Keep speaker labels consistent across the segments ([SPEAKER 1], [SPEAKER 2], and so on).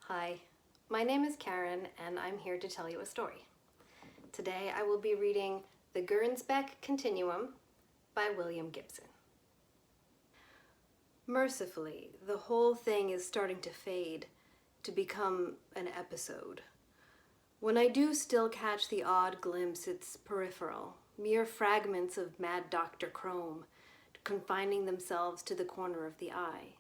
[SPEAKER 1] Hi, my name is Karen and I'm here to tell you a story. Today I will be reading The Gernsback Continuum by William Gibson. Mercifully, the whole thing is starting to fade, to become an episode. When I do still catch the odd glimpse, it's peripheral, mere fragments of Mad Dr. Chrome, confining themselves to the corner of the eye.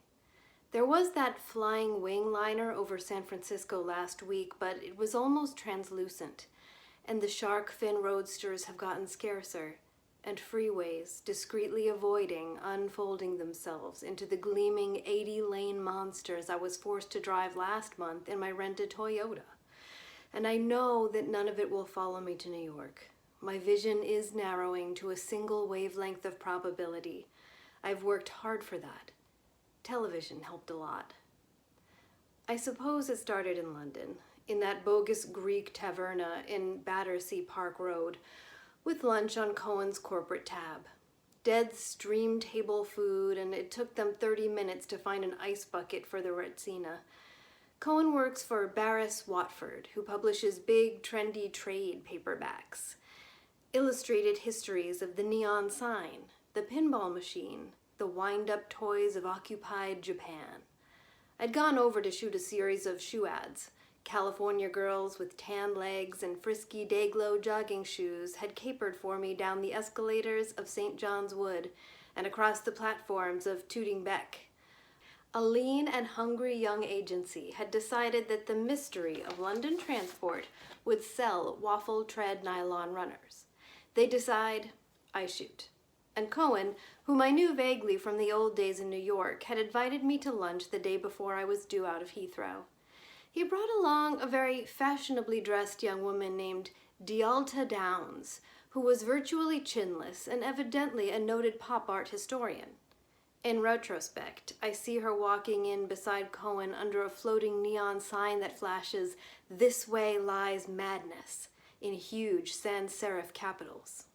[SPEAKER 1] There was that flying wing liner over San Francisco last week, but it was almost translucent, and the shark fin roadsters have gotten scarcer, and freeways, discreetly avoiding unfolding themselves into the gleaming 80-lane monsters I was forced to drive last month in my rented Toyota. And I know that none of it will follow me to New York. My vision is narrowing to a single wavelength of probability. I've worked hard for that. Television helped a lot. I suppose it started in London, in that bogus Greek taverna in Battersea Park Road, with lunch on Cohen's corporate tab. Dead stream table food, and it took them 30 minutes to find an ice bucket for the Retsina. Cohen works for Barris Watford, who publishes big, trendy trade paperbacks. Illustrated histories of the neon sign, the pinball machine, the wind-up toys of occupied Japan. I'd gone over to shoot a series of shoe ads. California girls with tan legs and frisky day-glow jogging shoes had capered for me down the escalators of St. John's Wood and across the platforms of Tooting Bec. A lean and hungry young agency had decided that the mystery of London transport would sell waffle-tread nylon runners. They decide, I shoot. And Cohen, whom I knew vaguely from the old days in New York, had invited me to lunch the day before I was due out of Heathrow. He brought along a very fashionably dressed young woman named D'Alta Downs, who was virtually chinless and evidently a noted pop art historian. In retrospect, I see her walking in beside Cohen under a floating neon sign that flashes, "This way lies madness," in huge sans serif capitals.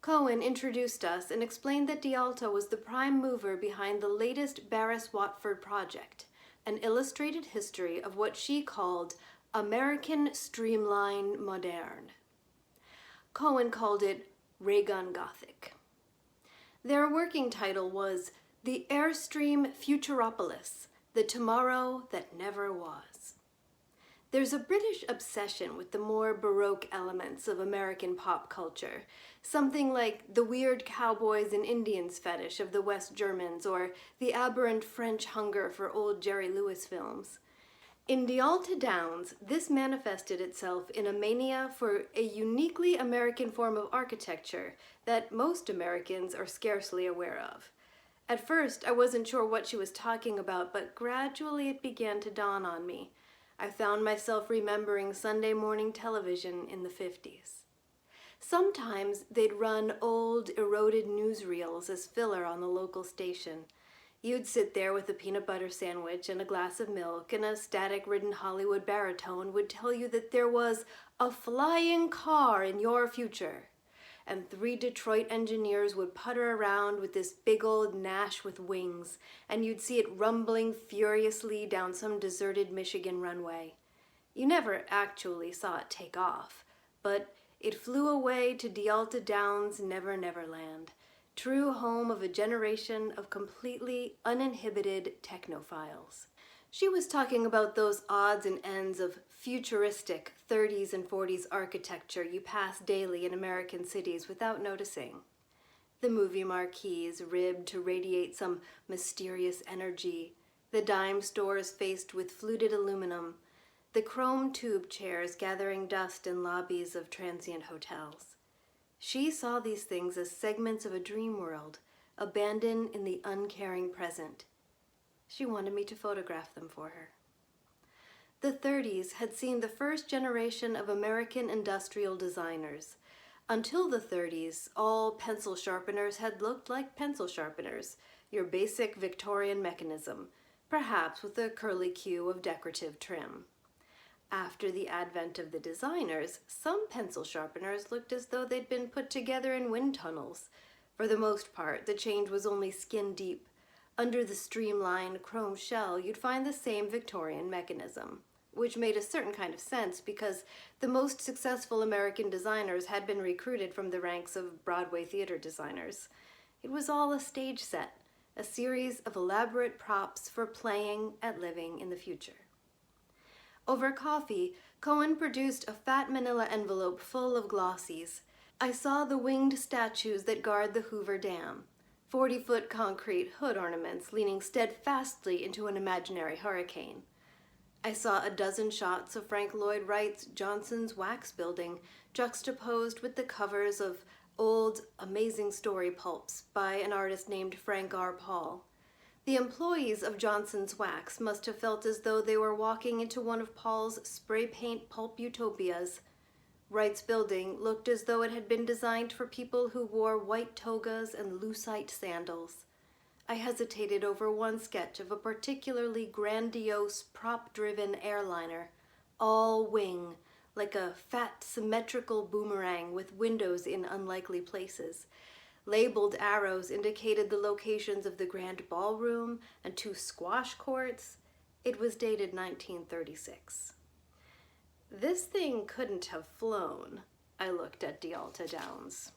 [SPEAKER 1] Cohen introduced us and explained that D'Alta was the prime mover behind the latest Barris Watford project, an illustrated history of what she called American Streamline Moderne. Cohen called it Raygun Gothic. Their working title was The Airstream Futuropolis, the Tomorrow That Never Was. There's a British obsession with the more Baroque elements of American pop culture, something like the weird cowboys and Indians fetish of the West Germans or the aberrant French hunger for old Jerry Lewis films. In D'Alta Downs, this manifested itself in a mania for a uniquely American form of architecture that most Americans are scarcely aware of. At first, I wasn't sure what she was talking about, but gradually it began to dawn on me. I found myself remembering Sunday morning television in the 50s. Sometimes they'd run old, eroded newsreels as filler on the local station. You'd sit there with a peanut butter sandwich and a glass of milk, and a static-ridden Hollywood baritone would tell you that there was a flying car in your future. And 3 Detroit engineers would putter around with this big old Nash with wings, and you'd see it rumbling furiously down some deserted Michigan runway. You never actually saw it take off, but it flew away to D'Alta Downs' Never Never Land, true home of a generation of completely uninhibited technophiles. She was talking about those odds and ends of futuristic 30s and 40s architecture you pass daily in American cities without noticing. The movie marquees ribbed to radiate some mysterious energy, the dime stores faced with fluted aluminum, the chrome tube chairs gathering dust in lobbies of transient hotels. She saw these things as segments of a dream world, abandoned in the uncaring present. She wanted me to photograph them for her. The 30s had seen the first generation of American industrial designers. Until the 30s, all pencil sharpeners had looked like pencil sharpeners, your basic Victorian mechanism, perhaps with a curlicue of decorative trim. After the advent of the designers, some pencil sharpeners looked as though they'd been put together in wind tunnels. For the most part, the change was only skin deep. Under the streamlined chrome shell, you'd find the same Victorian mechanism, which made a certain kind of sense because the most successful American designers had been recruited from the ranks of Broadway theater designers. It was all a stage set, a series of elaborate props for playing at living in the future. Over coffee, Cohen produced a fat manila envelope full of glossies. I saw the winged statues that guard the Hoover Dam, 40-foot concrete hood ornaments leaning steadfastly into an imaginary hurricane. I saw a dozen shots of Frank Lloyd Wright's Johnson's Wax Building juxtaposed with the covers of old Amazing Story pulps by an artist named Frank R. Paul. The employees of Johnson's Wax must have felt as though they were walking into one of Paul's spray paint pulp utopias. Wright's building looked as though it had been designed for people who wore white togas and lucite sandals. I hesitated over one sketch of a particularly grandiose prop-driven airliner, all wing, like a fat symmetrical boomerang with windows in unlikely places. Labeled arrows indicated the locations of the Grand Ballroom and 2 squash courts. It was dated 1936. This thing couldn't have flown. I looked at D'Alta Downs.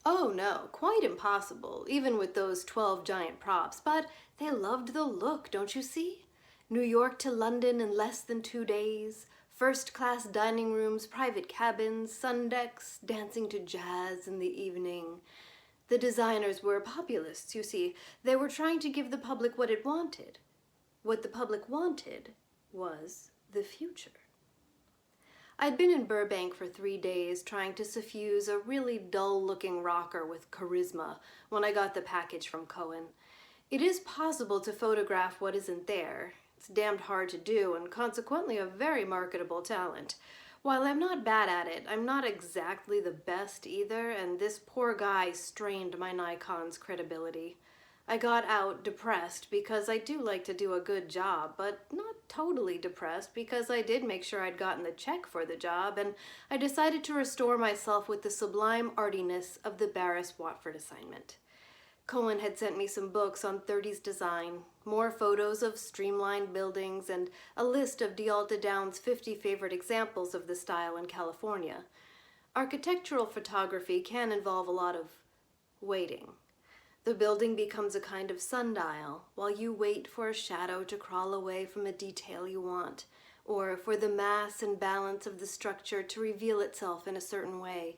[SPEAKER 1] Oh no, quite impossible, even with those 12 giant props, but they loved the look, don't you see? New York to London in less than 2 days, first-class dining rooms, private cabins, sun decks, dancing to jazz in the evening. The designers were populists, you see. They were trying to give the public what it wanted. What the public wanted was the future. I'd been in Burbank for 3 days trying to suffuse a really dull-looking rocker with charisma when I got the package from Cohen. It is possible to photograph what isn't there. It's damned hard to do and consequently a very marketable talent. While I'm not bad at it, I'm not exactly the best either, and this poor guy strained my Nikon's credibility. I got out depressed because I do like to do a good job, but not totally depressed because I did make sure I'd gotten the check for the job, and I decided to restore myself with the sublime artiness of the Barris Watford assignment. Cohen had sent me some books on 30s design, more photos of streamlined buildings, and a list of D'Alta Downs' 50 favorite examples of the style in California. Architectural photography can involve a lot of waiting. The building becomes a kind of sundial while you wait for a shadow to crawl away from a detail you want, or for the mass and balance of the structure to reveal itself in a certain way.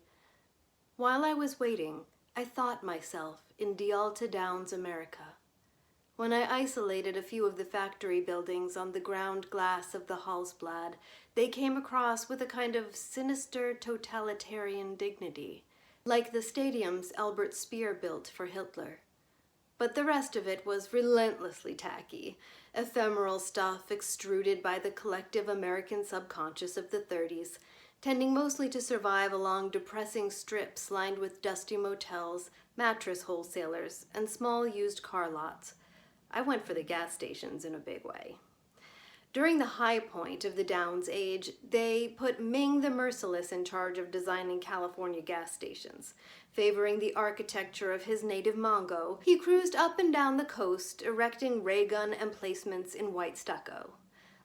[SPEAKER 1] While I was waiting, I thought myself in D'Alta Downs, America. When I isolated a few of the factory buildings on the ground glass of the Hallsblad, they came across with a kind of sinister totalitarian dignity, like the stadiums Albert Speer built for Hitler. But the rest of it was relentlessly tacky, ephemeral stuff extruded by the collective American subconscious of the 30s, tending mostly to survive along depressing strips lined with dusty motels, mattress wholesalers, and small used car lots. I went for the gas stations in a big way. During the high point of the Downs age, they put Ming the Merciless in charge of designing California gas stations. Favoring the architecture of his native Mongo, he cruised up and down the coast, erecting ray gun emplacements in white stucco.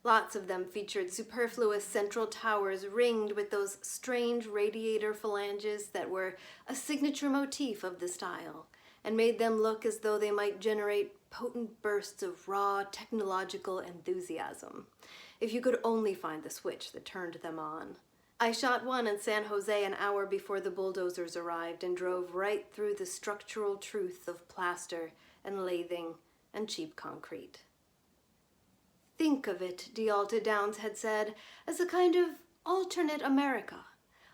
[SPEAKER 1] Lots of them featured superfluous central towers ringed with those strange radiator phalanges that were a signature motif of the style, and made them look as though they might generate potent bursts of raw technological enthusiasm, if you could only find the switch that turned them on. I shot one in San Jose an hour before the bulldozers arrived and drove right through the structural truth of plaster and lathing and cheap concrete. Think of it, D'Alta Downs had said, as a kind of alternate America,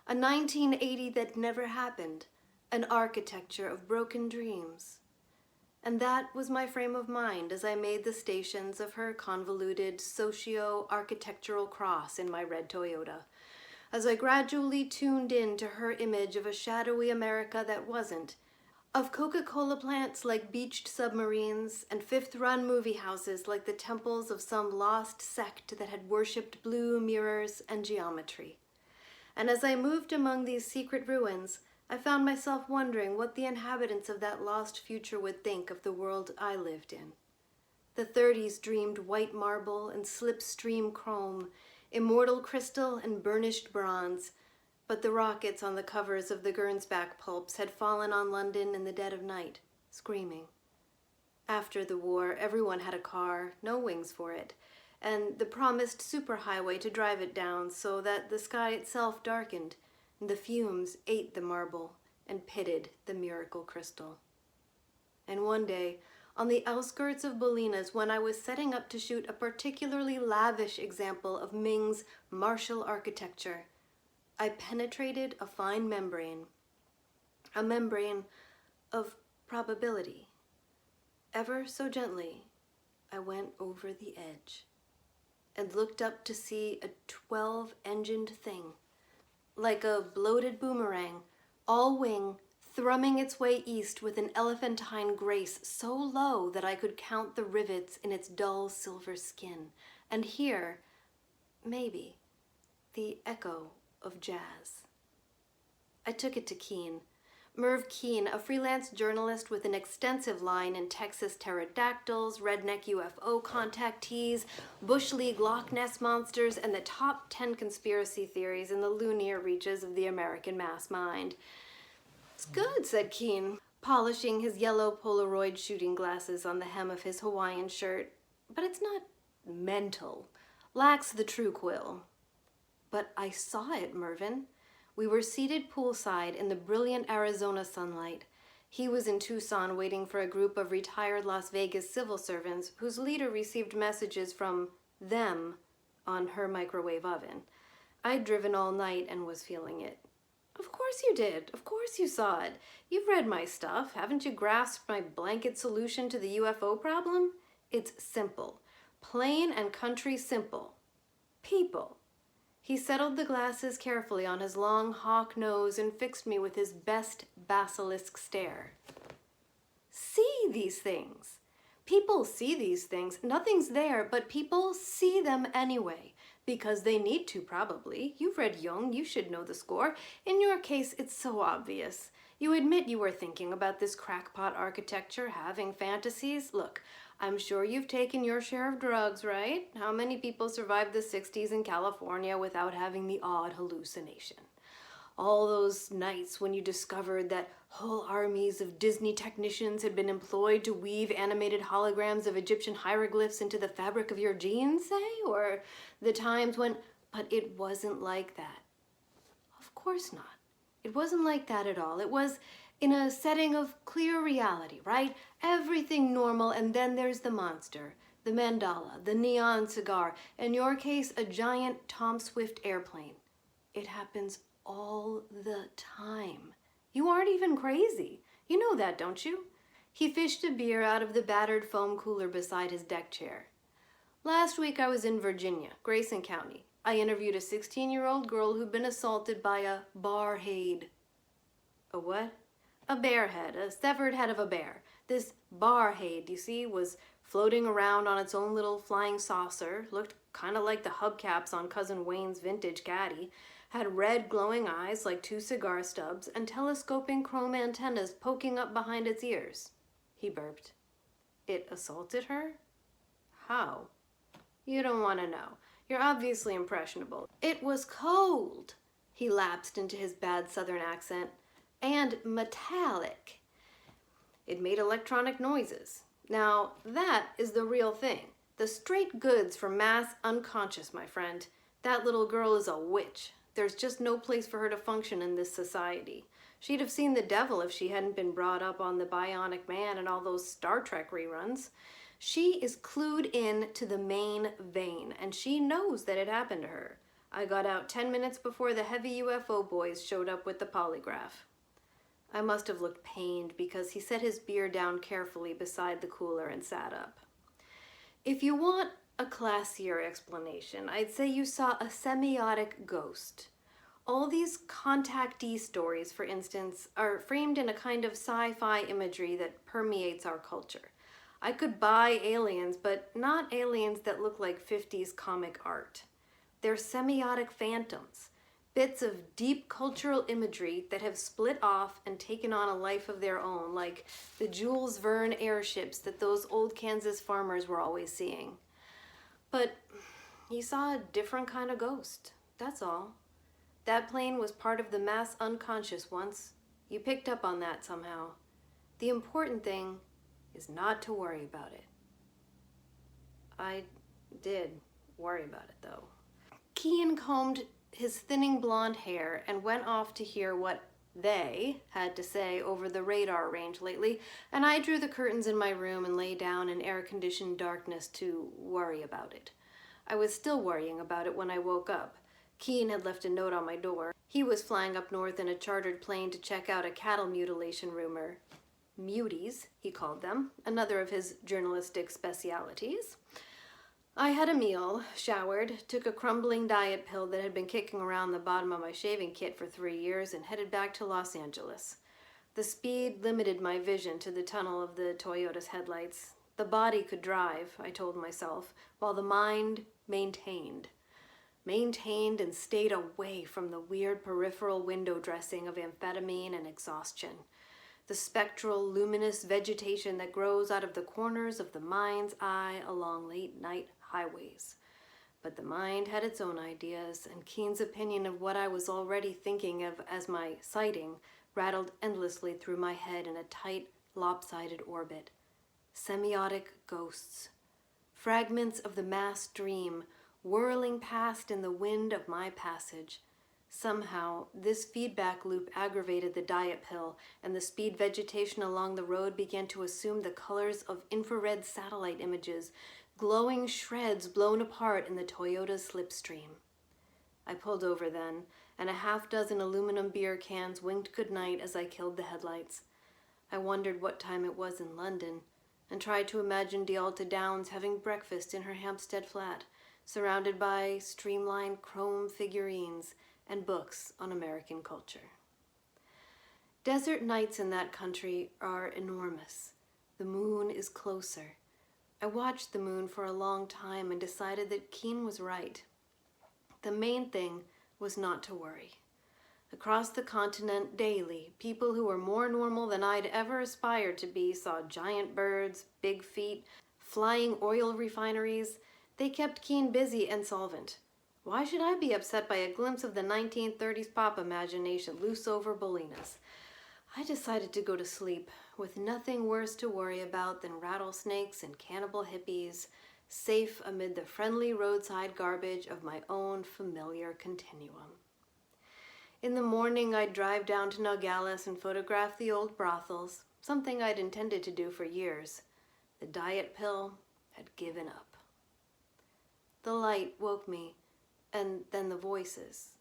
[SPEAKER 1] a 1980 that never happened, an architecture of broken dreams. And that was my frame of mind as I made the stations of her convoluted socio-architectural cross in my red Toyota, as I gradually tuned in to her image of a shadowy America that wasn't, of Coca-Cola plants like beached submarines and fifth-run movie houses like the temples of some lost sect that had worshipped blue mirrors and geometry. And as I moved among these secret ruins, I found myself wondering what the inhabitants of that lost future would think of the world I lived in. The 30s dreamed white marble and slipstream chrome, immortal crystal and burnished bronze, but the rockets on the covers of the Gernsback pulps had fallen on London in the dead of night, screaming. After the war, everyone had a car, no wings for it, and the promised superhighway to drive it down so that the sky itself darkened, and the fumes ate the marble and pitted the miracle crystal. And one day, on the outskirts of Bolinas, when I was setting up to shoot a particularly lavish example of Ming's martial architecture, I penetrated a fine membrane, a membrane of probability. Ever so gently, I went over the edge and looked up to see a 12-engined thing, like a bloated boomerang, all wing, thrumming its way east with an elephantine grace so low that I could count the rivets in its dull silver skin and hear, maybe, the echo of jazz. I took it to Keene. Merv Keene, a freelance journalist with an extensive line in Texas pterodactyls, redneck UFO contactees, Bush League Loch Ness monsters, and the top 10 conspiracy theories in the lunar reaches of the American mass mind. "It's good," said Keene, polishing his yellow Polaroid shooting glasses on the hem of his Hawaiian shirt. "But it's not mental. Lacks the true quill." "But I saw it, Mervyn." We were seated poolside in the brilliant Arizona sunlight. He was in Tucson waiting for a group of retired Las Vegas civil servants whose leader received messages from them on her microwave oven. I'd driven all night and was feeling it. "Of course you did. Of course you saw it. You've read my stuff. Haven't you grasped my blanket solution to the UFO problem? It's simple. Plain and country simple. People." He settled the glasses carefully on his long hawk nose and fixed me with his best basilisk stare. "See these things. People see these things. Nothing's there, but people see them anyway. Because they need to, probably. You've read Jung. You should know the score. In your case, it's so obvious. You admit you were thinking about this crackpot architecture, having fantasies. Look, I'm sure you've taken your share of drugs, right? How many people survived the 60s in California without having the odd hallucination? All those nights when you discovered that whole armies of Disney technicians had been employed to weave animated holograms of Egyptian hieroglyphs into the fabric of your jeans, say? Or the times when... But it wasn't like that. Of course not. It wasn't like that at all. It was in a setting of clear reality, right? Everything normal, and then there's the monster, the mandala, the neon cigar, in your case, a giant Tom Swift airplane. It happens all the time. You aren't even crazy. You know that, don't you? He fished a beer out of the battered foam cooler beside his deck chair. "Last week I was in Virginia, Grayson County. I interviewed a 16-year-old girl who'd been assaulted by a barhead." "A what?" "A bear head, a severed head of a bear. This barhead, you see, was floating around on its own little flying saucer, looked kind of like the hubcaps on Cousin Wayne's vintage caddy, had red glowing eyes like 2 cigar stubs, and telescoping chrome antennas poking up behind its ears." He burped. "It assaulted her? How?" "You don't want to know. You're obviously impressionable. It was cold." He lapsed into his bad southern accent. "And metallic. It made electronic noises. Now, that is the real thing. The straight goods for mass unconscious, my friend. That little girl is a witch. There's just no place for her to function in this society. She'd have seen the devil if she hadn't been brought up on the Bionic Man and all those Star Trek reruns. She is clued in to the main vein, and she knows that it happened to her. I got out 10 minutes before the heavy UFO boys showed up with the polygraph." I must have looked pained because he set his beer down carefully beside the cooler and sat up. "If you want a classier explanation, I'd say you saw a semiotic ghost. All these contactee stories, for instance, are framed in a kind of sci-fi imagery that permeates our culture. I could buy aliens, but not aliens that look like 50s comic art. They're semiotic phantoms, bits of deep cultural imagery that have split off and taken on a life of their own, like the Jules Verne airships that those old Kansas farmers were always seeing. But he saw a different kind of ghost, that's all. That plane was part of the mass unconscious once. You picked up on that somehow. The important thing is not to worry about it. I did worry about it, though. Kean combed his thinning blonde hair and went off to hear what they had to say over the radar range lately, and I drew the curtains in my room and lay down in air-conditioned darkness to worry about it. I was still worrying about it when I woke up. Kean had left a note on my door. He was flying up north in a chartered plane to check out a cattle mutilation rumor. Muties, he called them, another of his journalistic specialities. I had a meal, showered, took a crumbling diet pill that had been kicking around the bottom of my shaving kit for 3 years, and headed back to Los Angeles. The speed limited my vision to the tunnel of the Toyota's headlights. The body could drive, I told myself, while the mind maintained and stayed away from the weird peripheral window dressing of amphetamine and exhaustion. The spectral, luminous vegetation that grows out of the corners of the mind's eye along late-night highways. But the mind had its own ideas, and Kean's opinion of what I was already thinking of as my sighting rattled endlessly through my head in a tight, lopsided orbit. Semiotic ghosts. Fragments of the mass dream, whirling past in the wind of my passage. Somehow, this feedback loop aggravated the diet pill, and the speed vegetation along the road began to assume the colors of infrared satellite images, glowing shreds blown apart in the Toyota's slipstream. I pulled over then, and a half-dozen aluminum beer cans winked goodnight as I killed the headlights. I wondered what time it was in London, and tried to imagine D'Alta Downs having breakfast in her Hampstead flat, surrounded by streamlined chrome figurines and books on American culture. Desert nights in that country are enormous. The moon is closer. I watched the moon for a long time and decided that Kean was right. The main thing was not to worry. Across the continent daily, people who were more normal than I'd ever aspired to be saw giant birds, big feet, flying oil refineries. They kept Kean busy and solvent. Why should I be upset by a glimpse of the 1930s pop imagination loose over bulliness? I decided to go to sleep with nothing worse to worry about than rattlesnakes and cannibal hippies, safe amid the friendly roadside garbage of my own familiar continuum. In the morning, I'd drive down to Nogales and photograph the old brothels, something I'd intended to do for years. The diet pill had given up. The light woke me, and then the voices.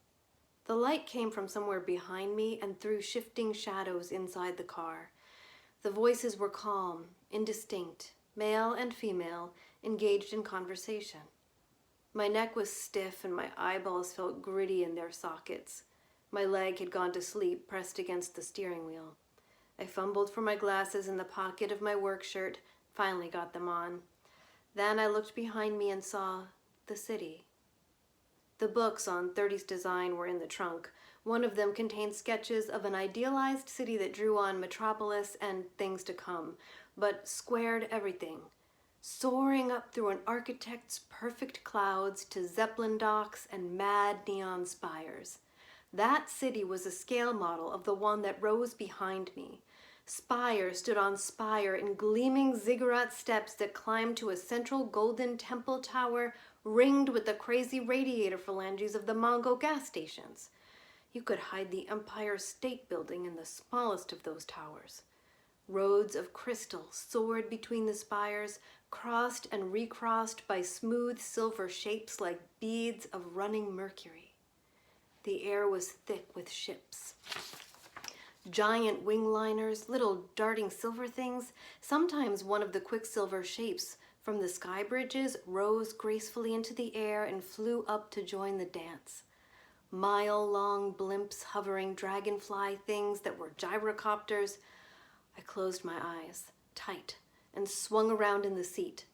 [SPEAKER 1] The light came from somewhere behind me and through shifting shadows inside the car. The voices were calm, indistinct, male and female, engaged in conversation. My neck was stiff and my eyeballs felt gritty in their sockets. My leg had gone to sleep, pressed against the steering wheel. I fumbled for my glasses in the pocket of my work shirt, finally got them on. Then I looked behind me and saw the city. The books on 30s design were in the trunk. One of them contained sketches of an idealized city that drew on metropolis and things to come, but squared everything, soaring up through an architect's perfect clouds to Zeppelin docks and mad neon spires. That city was a scale model of the one that rose behind me. Spire stood on spire in gleaming ziggurat steps that climbed to a central golden temple tower ringed with the crazy radiator phalanges of the Mongo gas stations. You could hide the Empire State Building in the smallest of those towers. Roads of crystal soared between the spires, crossed and recrossed by smooth silver shapes like beads of running mercury. The air was thick with ships. Giant wing liners, little darting silver things, sometimes one of the quicksilver shapes from the sky bridges rose gracefully into the air and flew up to join the dance. Mile-long blimps hovering dragonfly things that were gyrocopters. I closed my eyes, tight, and swung around in the seat.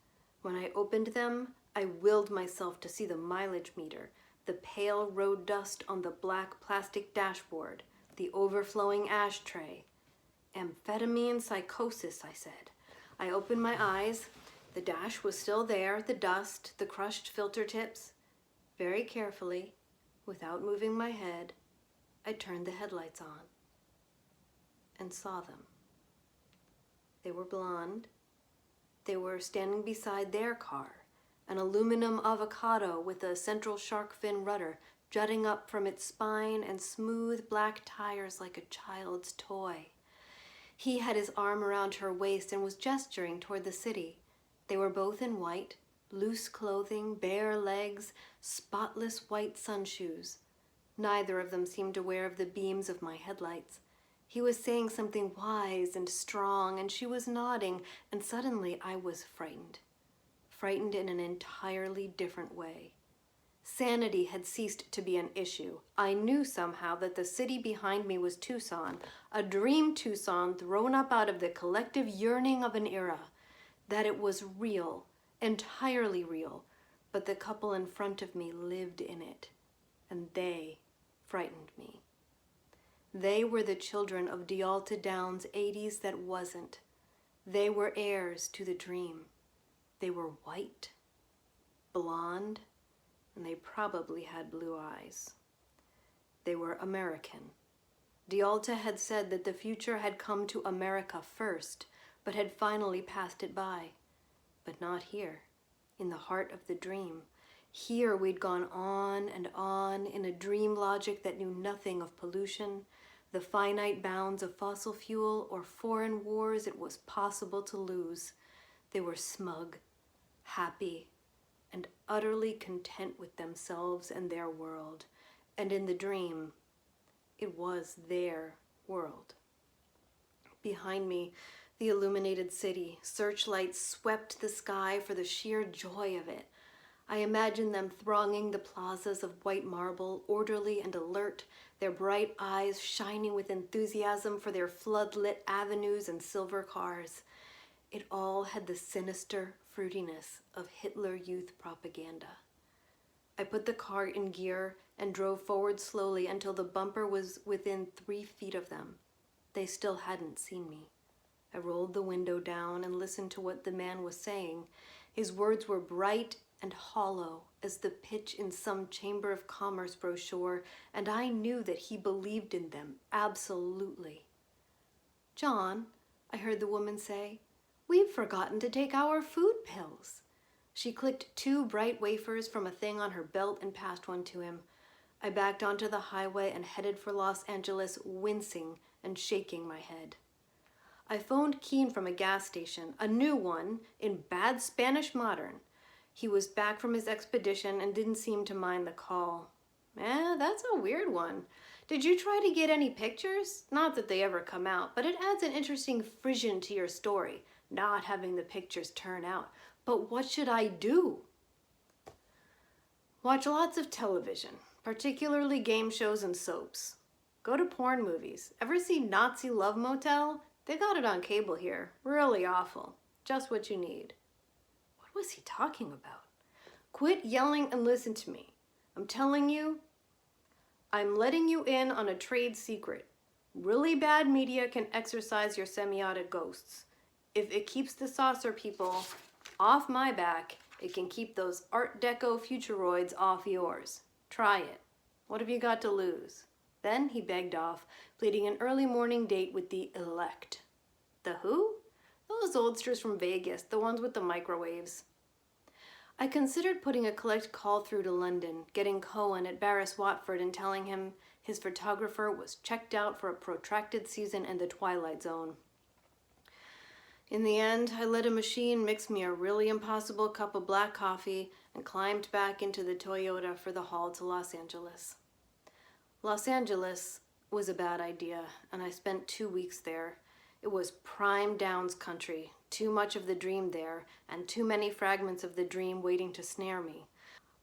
[SPEAKER 1] When I opened them, I willed myself to see the mileage meter, the pale road dust on the black plastic dashboard, the overflowing ashtray. Amphetamine psychosis, I said. I opened my eyes. The dash was still there, the dust, the crushed filter tips. Very carefully, without moving my head, I turned the headlights on and saw them. They were blonde. They were standing beside their car, an aluminum avocado with a central shark fin rudder jutting up from its spine and smooth black tires like a child's toy. He had his arm around her waist and was gesturing toward the city. They were both in white, loose clothing, bare legs, spotless white sunshoes. Neither of them seemed aware of the beams of my headlights. He was saying something wise and strong, and she was nodding, and suddenly I was frightened. Frightened in an entirely different way. Sanity had ceased to be an issue. I knew somehow that the city behind me was Tucson, a dream Tucson thrown up out of the collective yearning of an era. That it was real, entirely real, but the couple in front of me lived in it, and they frightened me. They were the children of D'Alta Downs' 80s that wasn't. They were heirs to the dream. They were white, blonde, and they probably had blue eyes. They were American. D'Alta had said that the future had come to America first, but had finally passed it by. But not here, in the heart of the dream. Here we'd gone on and on in a dream logic that knew nothing of pollution, the finite bounds of fossil fuel, or foreign wars it was possible to lose. They were smug, happy, and utterly content with themselves and their world. And in the dream, it was their world. Behind me, the illuminated city, searchlights swept the sky for the sheer joy of it. I imagined them thronging the plazas of white marble, orderly and alert, their bright eyes shining with enthusiasm for their flood-lit avenues and silver cars. It all had the sinister fruitiness of Hitler Youth propaganda. I put the car in gear and drove forward slowly until the bumper was within 3 feet of them. They still hadn't seen me. I rolled the window down and listened to what the man was saying. His words were bright and hollow as the pitch in some Chamber of Commerce brochure, and I knew that he believed in them, absolutely. "John," I heard the woman say, "we've forgotten to take our food pills." She clicked 2 bright wafers from a thing on her belt and passed one to him. I backed onto the highway and headed for Los Angeles, wincing and shaking my head. I phoned Keen from a gas station, a new one, in bad Spanish modern. He was back from his expedition and didn't seem to mind the call. That's a weird one. Did you try to get any pictures? Not that they ever come out, but it adds an interesting frisson to your story, not having the pictures turn out. But what should I do? Watch lots of television, particularly game shows and soaps. Go to porn movies. Ever see Nazi Love Motel? They got it on cable here. Really awful. Just what you need. What was he talking about? Quit yelling and listen to me. I'm telling you, I'm letting you in on a trade secret. Really bad media can exercise your semiotic ghosts. If it keeps the saucer people off my back, it can keep those Art Deco futuroids off yours. Try it. What have you got to lose? Then he begged off, pleading an early morning date with the elect. The who? Those oldsters from Vegas, the ones with the microwaves. I considered putting a collect call through to London, getting Cohen at Barris Watford and telling him his photographer was checked out for a protracted season in the Twilight Zone. In the end, I let a machine mix me a really impossible cup of black coffee and climbed back into the Toyota for the haul to Los Angeles. Los Angeles was a bad idea, and I spent 2 weeks there. It was prime Downs country, too much of the dream there, and too many fragments of the dream waiting to snare me.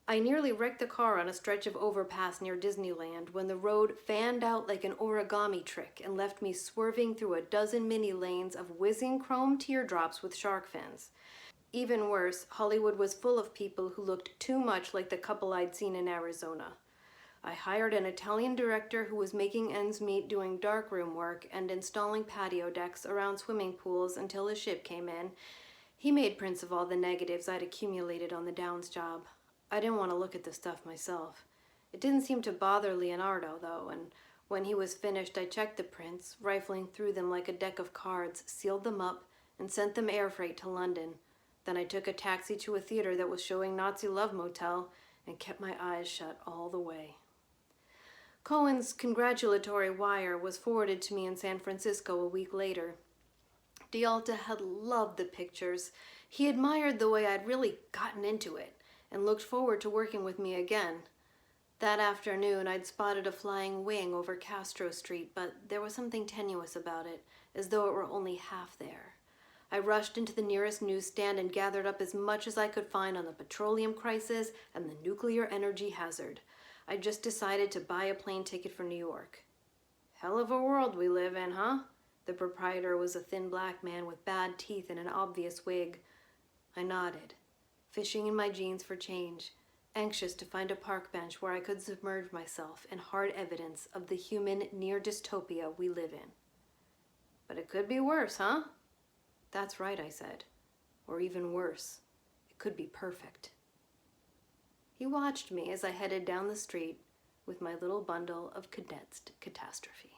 [SPEAKER 1] I nearly wrecked the car on a stretch of overpass near Disneyland when the road fanned out like an origami trick and left me swerving through a dozen mini lanes of whizzing chrome teardrops with shark fins. Even worse, Hollywood was full of people who looked too much like the couple I'd seen in Arizona. I hired an Italian director who was making ends meet doing darkroom work and installing patio decks around swimming pools until his ship came in. He made prints of all the negatives I'd accumulated on the Downs job. I didn't want to look at the stuff myself. It didn't seem to bother Leonardo, though, and when he was finished, I checked the prints, rifling through them like a deck of cards, sealed them up, and sent them air freight to London. Then I took a taxi to a theater that was showing Nazi Love Motel and kept my eyes shut all the way. Cohen's congratulatory wire was forwarded to me in San Francisco a week later. D'Alta had loved the pictures. He admired the way I'd really gotten into it and looked forward to working with me again. That afternoon, I'd spotted a flying wing over Castro Street, but there was something tenuous about it, as though it were only half there. I rushed into the nearest newsstand and gathered up as much as I could find on the petroleum crisis and the nuclear energy hazard. I just decided to buy a plane ticket for New York. Hell of a world we live in, huh? The proprietor was a thin black man with bad teeth and an obvious wig. I nodded, fishing in my jeans for change, anxious to find a park bench where I could submerge myself in hard evidence of the human near dystopia we live in. But it could be worse, huh? That's right, I said. Or even worse. It could be perfect. He watched me as I headed down the street with my little bundle of condensed catastrophe.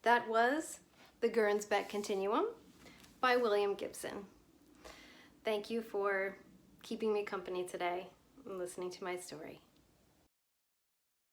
[SPEAKER 1] That was The Gernsback Continuum by William Gibson. Thank you for keeping me company today and listening to my story.